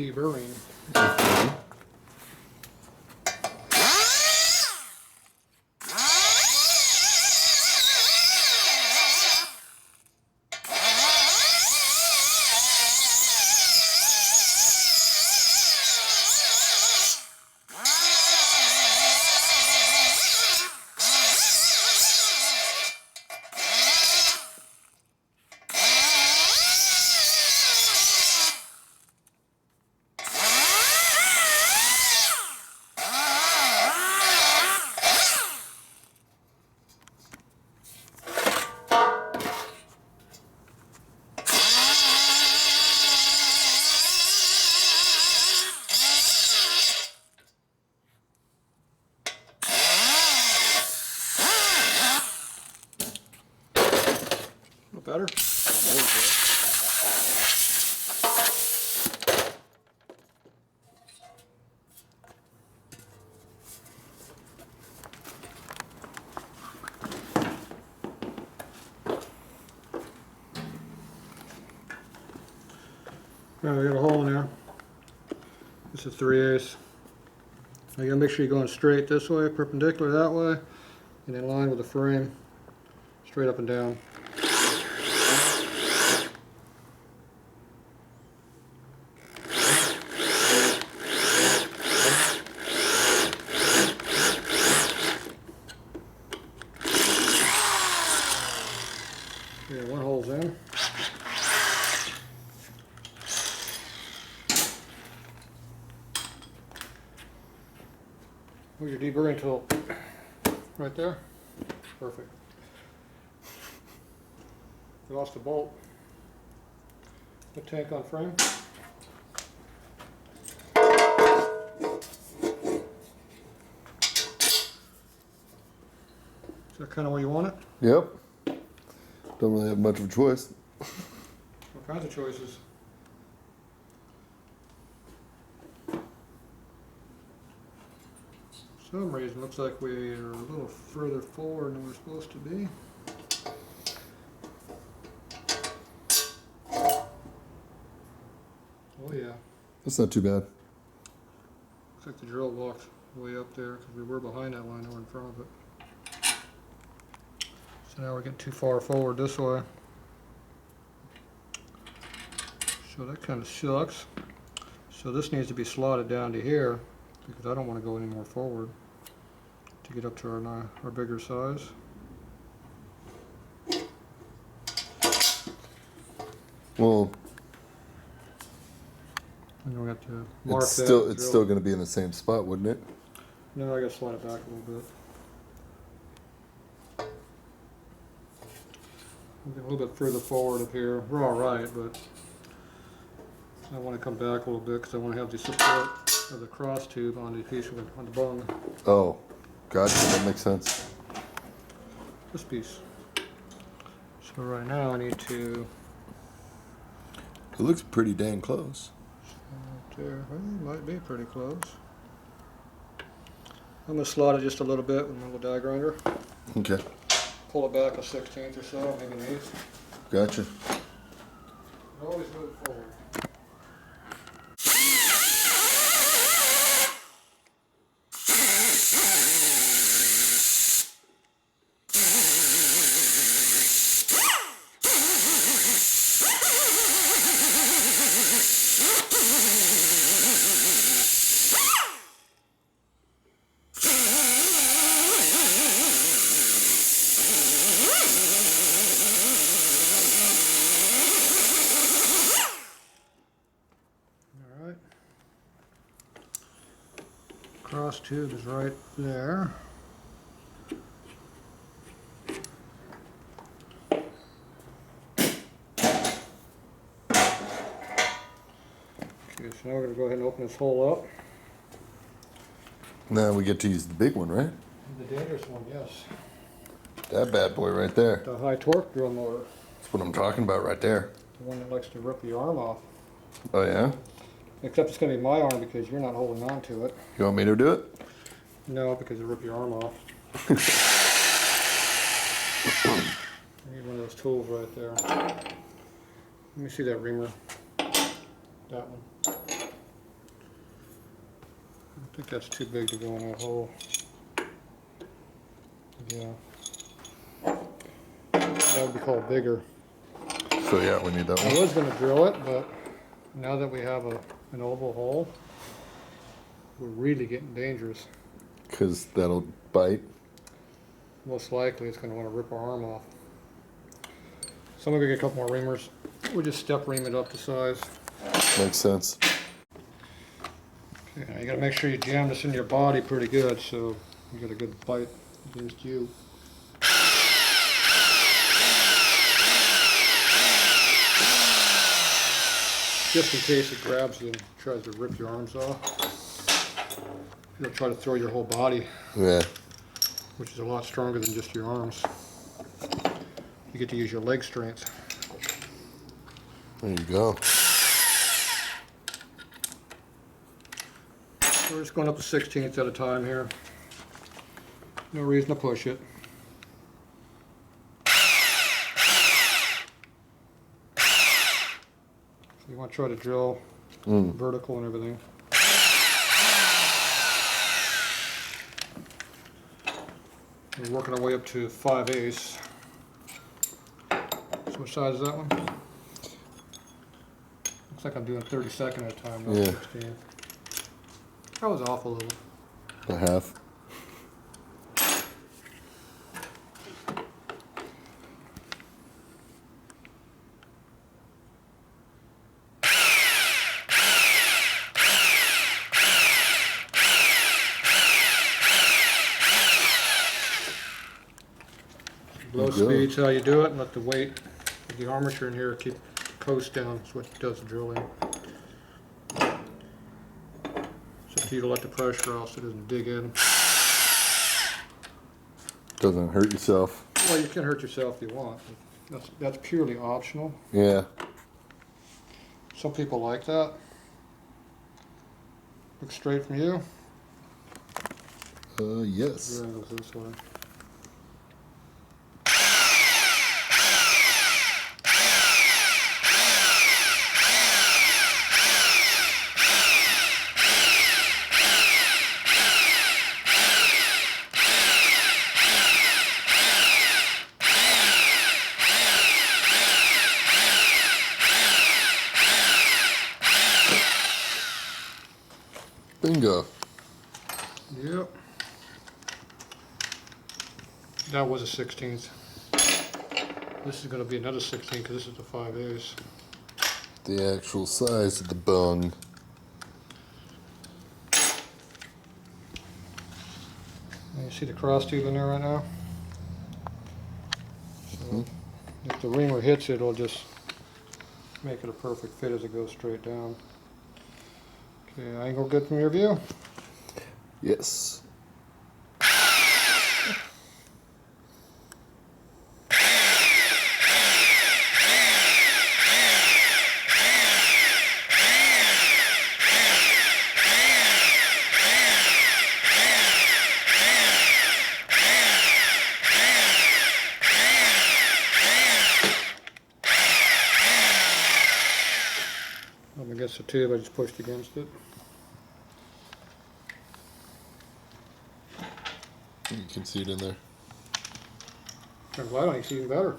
deburring. Better? Now we got a hole in there. This is 3/8. Now you gotta make sure you're going straight this way, perpendicular that way, and in line with the frame, straight up and down. Yeah, one hole's in. Put your deburring tool right there. Perfect. You lost a bolt. Put tank on frame. Is that kind of where you want it? Yep. Don't really have much of a choice. All kinds of choices. For some reason, looks like we are a little further forward than we're supposed to be. Oh yeah. That's not too bad. Looks like the drill walked way up there because we were behind that line, now we're in front of it. So now we're getting too far forward this way. So that kind of sucks. So this needs to be slotted down to here because I don't want to go any more forward to get up to our bigger size. Well, And we have to mark it's that. still going to be in the same spot, wouldn't it? No, I got to slide it back a little bit. We'll get a little bit further forward up here. We're all right, but I want to come back a little bit because I want to have the support of the cross tube on the piece on the bung. Oh, gotcha. That makes sense. This piece. So right now I need to. It looks pretty dang close. Right there. Well, it might be pretty close. I'm going to slot it just a little bit with my little die grinder. Okay. Pull it back a 1/16 or so, maybe an 1/8. Gotcha. Always move forward. Cross tube is right there. Okay, so now we're going to go ahead and open this hole up. Now we get to use the big one, right? The dangerous one, yes. That bad boy right there. The high torque drill motor. That's what I'm talking about right there. The one that likes to rip your arm off. Oh yeah? Except it's going to be my arm because you're not holding on to it. You want me to do it? No, because it'll rip your arm off. I need one of those tools right there. Let me see that reamer. That one. I think that's too big to go in that hole. Yeah. That would be called bigger. So yeah, we need that I one. was going to drill it, but now that we have an oval hole, we're really getting dangerous. Because that'll bite. Most likely it's going to want to rip our arm off. So I'm going to get a couple more reamers. We'll just step ream it up to size. Makes sense. Okay, now you got to make sure you jam this in your body pretty good so you get a good bite against you. Just in case it grabs you and tries to rip your arms off. It'll try to throw your whole body. Yeah. Which is a lot stronger than just your arms. You get to use your leg strength. There you go. So we're just going up to 16ths at a time here. No reason to push it. So you want to try to drill vertical and everything. We're working our way up to 5/8. So what size is that one? Looks like I'm doing 32nd at a time, not Yeah. 16. That was off a little. A half. Low Good. speed's how you do it, and let the weight of the armature in here keep the coast down. That's what does the drilling. It's up to you to let the pressure off so it doesn't dig in. Doesn't hurt yourself. Well, you can hurt yourself if you want. But that's purely optional. Yeah. Some people like that. Look straight from you. Yes. Your angle's this way. Bingo. Yep. That was a 16th. This is going to be another 16 because this is the 5/8. The actual size of the bung. And you see the cross tube in there right now? So if the reamer hits it, it'll just make it a perfect fit as it goes straight down. Okay, angle good from your view? Yes. Up against the tube, I just pushed against it. You can see it in there. I'm glad I can see even better.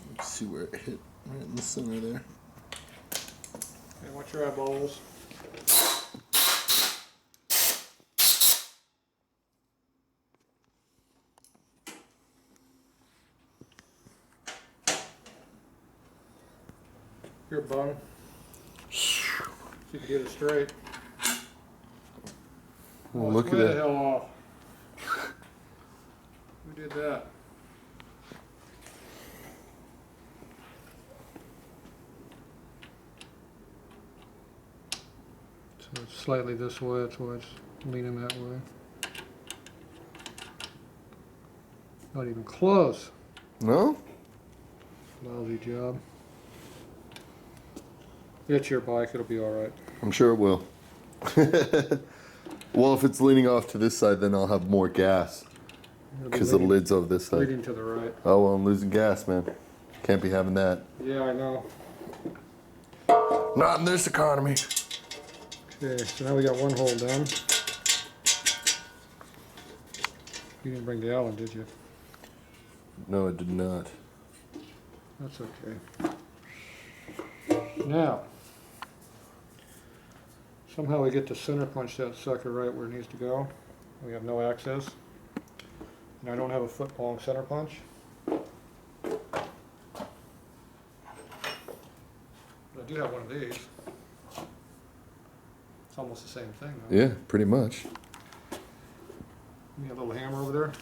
You see where it hit right in the center there. Okay, watch your eyeballs. Your bung. See if you can get it straight. Oh, Oh, look it's at way the that. hell off. Who did that? So it's slightly this way, that's why it's leaning that way. Not even close. No? Lousy job. It's your bike, it'll be alright. I'm sure it will. Well, if it's leaning off to this side, then I'll have more gas. Because the lid's over this side. Leading to the right. Oh, well, I'm losing gas, man. Can't be having that. Yeah, I know. Not in this economy. Okay, so now we got one hole done. You didn't bring the Allen, did you? No, it did not. That's okay. Now, somehow we get to center punch that sucker right where it needs to go. We have no access. And I don't have a foot long center punch. But I do have one of these. It's almost the same thing though. Yeah, pretty much. You got a little hammer over there?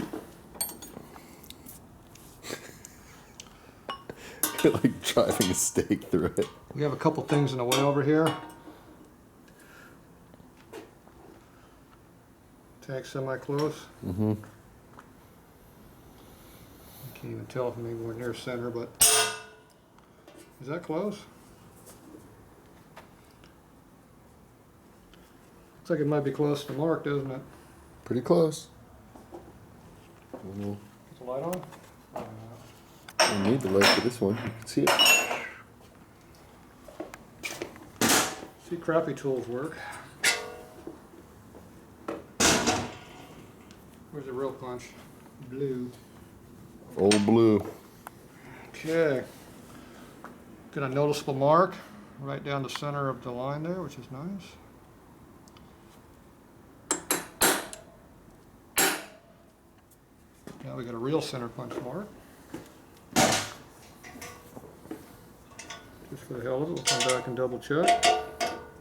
Like driving a stake through it. We have a couple things in the way over here. Tank semi-close. Mm-hmm. I can't even tell if I'm anywhere near center, but is that close? Looks like it might be close to mark, doesn't it? Pretty close. Put the light on? I need the light for this one. You can see it. See, crappy tools work. Where's the real punch? Blue. Old blue. Okay. Got a noticeable mark right down the center of the line there, which is nice. Now we got a real center punch mark. Just for the hell of it, we'll come back and double check.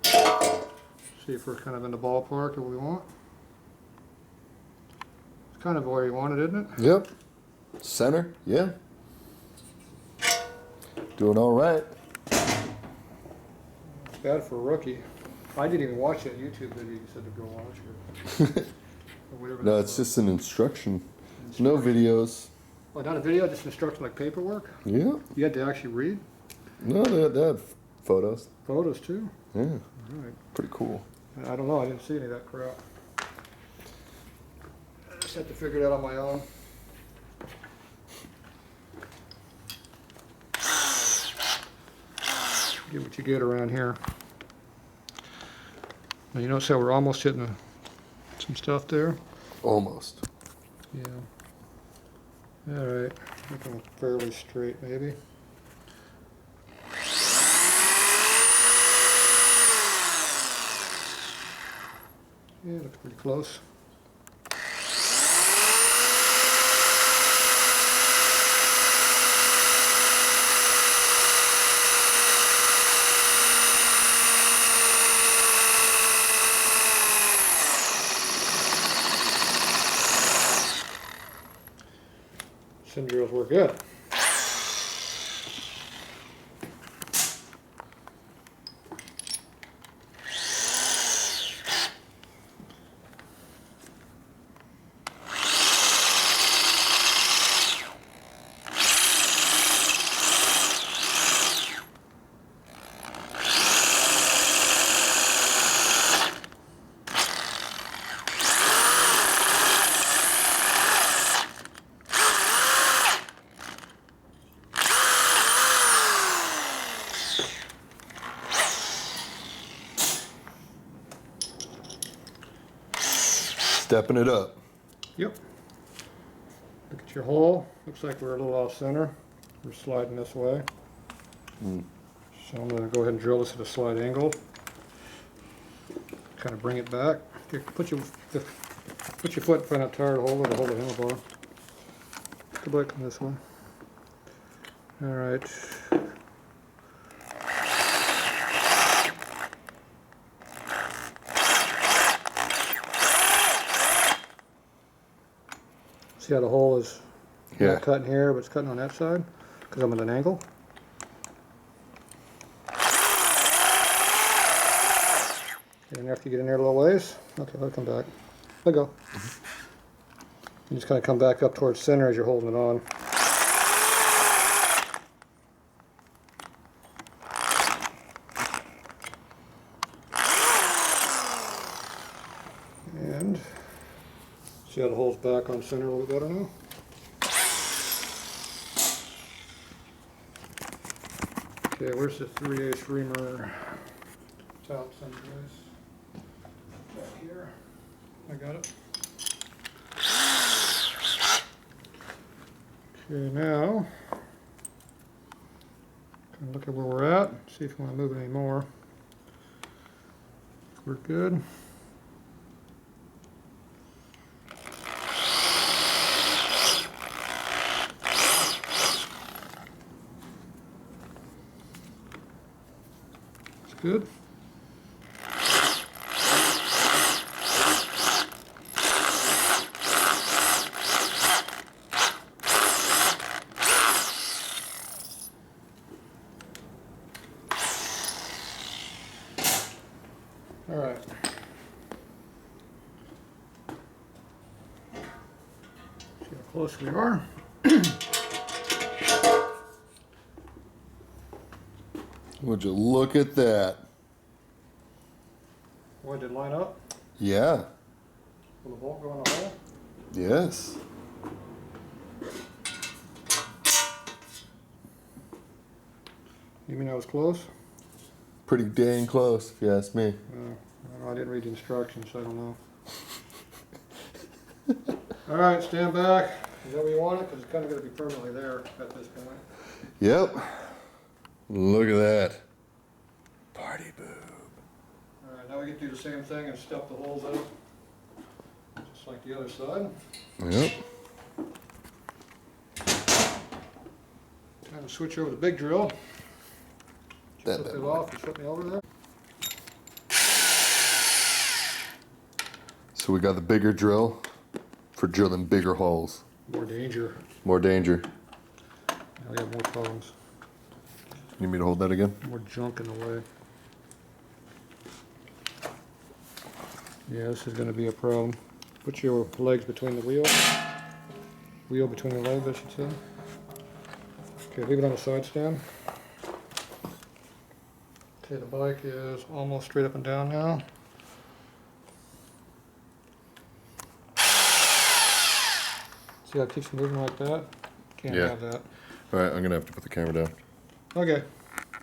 See if we're kind of in the ballpark of what we want. It's kind of where you want it, isn't it? Yep. Center. Yeah. Doing all right. It's bad for a rookie. I didn't even watch that YouTube video you said to go watch. Or whatever No, that it's was. just an instruction. No videos. Oh, not a video, just instruction like paperwork? Yeah. You had to actually read? No, they had photos. Photos too? Yeah. All right. Pretty cool. I don't know, I didn't see any of that crap. I just had to figure it out on my own. Get what you get around here. Now you notice how we're almost hitting some stuff there? Almost. Yeah. All right, looking fairly straight maybe. Yeah, looks pretty close. Drills were good. Stepping it up. Yep. Look at your hole. Looks like we're a little off center. We're sliding this way. So I'm going to go ahead and drill this at a slight angle. Kind of bring it back. Here, put your foot in front of that tire to hold it, or hold the handlebar. Go back this way. All right. See how the hole is not cutting here, but it's cutting on that side because I'm at an angle. Get in there after you get in there a little ways. Okay, let it come back. Let go. You just kind of come back up towards center as you're holding it on. And see how the hole's back on center a little better now? Okay, where's the 3/8 reamer? Top someplace. Back here. I got it. Okay, now look at where we're at. See if we want to move it any more. We're good. It's good. All right. See how close we are. Would you look at that? Boy, did it line up? Yeah. Will the bolt go in the hole? Yes. You mean I was close? Pretty dang close, if you ask me. I don't know, I didn't read the instructions, so I don't know. All right, stand back. Is that where you want it? Because it's kind of going to be permanently there at this point. Yep. Look at that. Party boob. All right, now we get to do the same thing and stuff the holes out. Just like the other side. Yep. Time to switch over to the big drill. That Flip bad it boy. off and flip me over there. So we got the bigger drill for drilling bigger holes. More danger. More danger. Now we got more problems. You need me to hold that again? More junk in the way. Yeah, this is going to be a problem. Put your legs between the wheel. Wheel between the legs, I should say. Okay, leave it on the side stand. Okay, the bike is almost straight up and down now. See how it keeps moving like that? Can't Yeah. have that. All right, I'm gonna have to put the camera down. Okay.